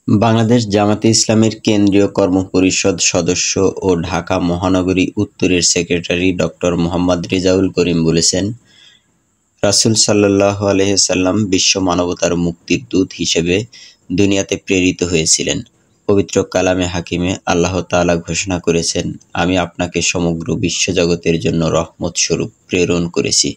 বাংলাদেশ জামাতে ইসলামীর কেন্দ্রীয় কর্মপরিষদ সদস্য ও ঢাকা মহানগরী উত্তরের সেক্রেটারি ডক্টর মোহাম্মদ রেজাউল করিম বলেছেন, রাসূল সাল্লাল্লাহু আলাইহি সাল্লাম বিশ্ব মানবতার মুক্তির দূত হিসেবে দুনিয়াতে প্রেরিত হয়েছিলেন। পবিত্র কালামে হাকিমে আল্লাহ তাআলা ঘোষণা করেছেন, আমি আপনাকে সমগ্র বিশ্বজগতের জন্য রহমত স্বরূপ প্রেরণ করেছি।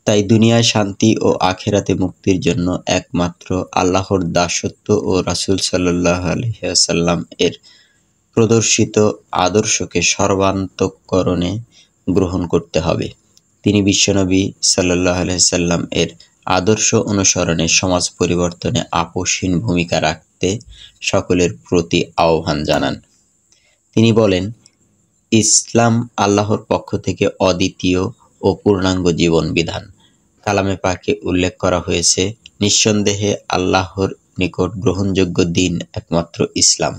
তাই দুনিয়ায় শান্তি ও আখিরাতে মুক্তির জন্য একমাত্র আল্লাহর দাসত্ব ও রাসূল সাল্লাল্লাহু আলাইহি ওয়াসাল্লাম এর প্রদর্শিত আদর্শকে সর্বান্তঃকরণে গ্রহণ করতে হবে। তিনি বিশ্বনবী সাল্লাল্লাহু আলাইহি সাল্লাম এর আদর্শ অনুসরণে সমাজ পরিবর্তনে আপোষহীন ভূমিকা রাখতে সকলের প্রতি আহ্বান জানান। তিনি বলেন, ইসলাম আল্লাহর পক্ষ থেকে অদ্বিতীয় ও পূর্ণাঙ্গ জীবন বিধান। কালামে পাকে উল্লেখ করা হয়েছে, নিঃসন্দেহে আল্লাহর নিকট গ্রহণযোগ্য দিন একমাত্র ইসলাম।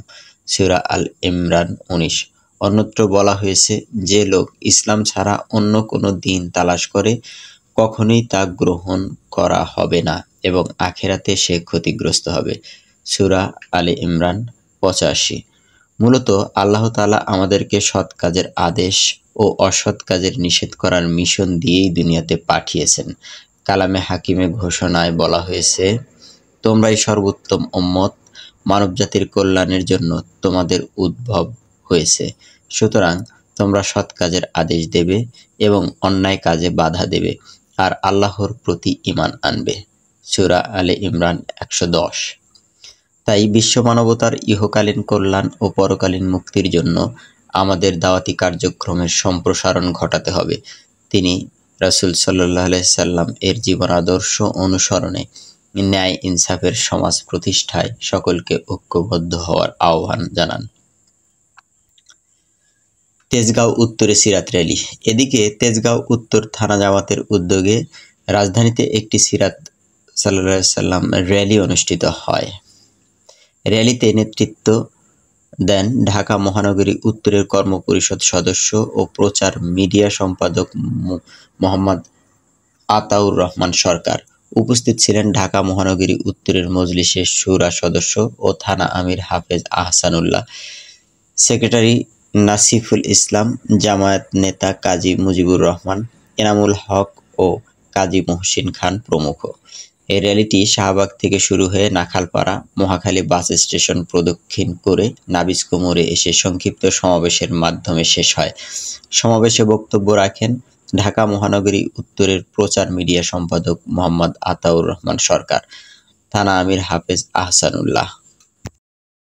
সূরা আল ইমরান 19। অন্যত্র বলা হয়েছে, যে লোক ইসলাম ছাড়া অন্য কোনো দিন তালাশ করে কখনোই তা গ্রহণ করা হবে না এবং আখিরাতে সে ক্ষতিগ্রস্ত হবে। সূরা আলে ইমরান 85। মূলত আল্লাহ তাআলা আমাদেরকে সৎ কাজের আদেশ ও অসৎ কাজের নিষেধ করার মিশন দিয়েই দুনিয়াতে পাঠিয়েছেন। কালামে হাকিমে ঘোষণায় বলা হয়েছে, তোমরাই সর্বোত্তম উম্মত, মানবজাতির কল্যাণের জন্য তোমাদের উদ্ভব হয়েছে। সুতরাং তোমরা সৎ কাজের আদেশ দেবে এবং অন্যায় কাজে বাধা দেবে আর আল্লাহর প্রতি ঈমান আনবে। সূরা আলে ইমরান 110। তাই বিশ্ব মানবতার ইহকালীন কল্যাণ ও পরকালীন মুক্তির জন্য আমাদের দাওয়াতি কার্যক্রমের সম্প্রসারণ ঘটাতে হবে। তিনি রাসূল সাল্লাল্লাহু আলাইহি সাল্লাম এর জীবন আদর্শ অনুসরণে ন্যায় ইনসাফের সমাজ প্রতিষ্ঠায় সকলকে ঐক্যবদ্ধ হওয়ার আহ্বান জানান। তেজগাঁও উত্তরে সিরাত র্যালি। এদিকে তেজগাঁও উত্তর থানা জামাতের উদ্যোগে রাজধানীতে একটি সিরাত সাল্লাল্লাহু আলাইহি সাল্লাম র্যালি অনুষ্ঠিত হয়। র্যালিতে নেতৃত্ব দেন ঢাকা মহানগরী উত্তরের কর্মপরিষদ সদস্য ও প্রচার মিডিয়া সম্পাদক মোহাম্মদ আতাউর রহমান সরকার। উপস্থিত ছিলেন ঢাকা মহানগরী উত্তরের মজলিসের শুরা সদস্য ও থানা আমির হাফেজ আহসানুল্লাহ, সেক্রেটারি নাসিফুল ইসলাম, জামায়াত নেতা কাজী মুজিবুর রহমান, এনামুল হক ও কাজী মহসিন খান প্রমুখ। এই র্যালিটি শাহবাগ থেকে শুরু হয়ে নাখালপাড়া, মহাখালী বাস স্টেশন প্রদক্ষিণ করে নাবিস্কো মোড়ে এসে সংক্ষিপ্ত সমাবেশের মাধ্যমে শেষ হয়। সমাবেশে বক্তব্য রাখেন ঢাকা মহানগরী উত্তরের প্রচার মিডিয়া সম্পাদক মোহাম্মদ আতাউর রহমান সরকার, থানা আমির হাফেজ আহসানুল্লাহ।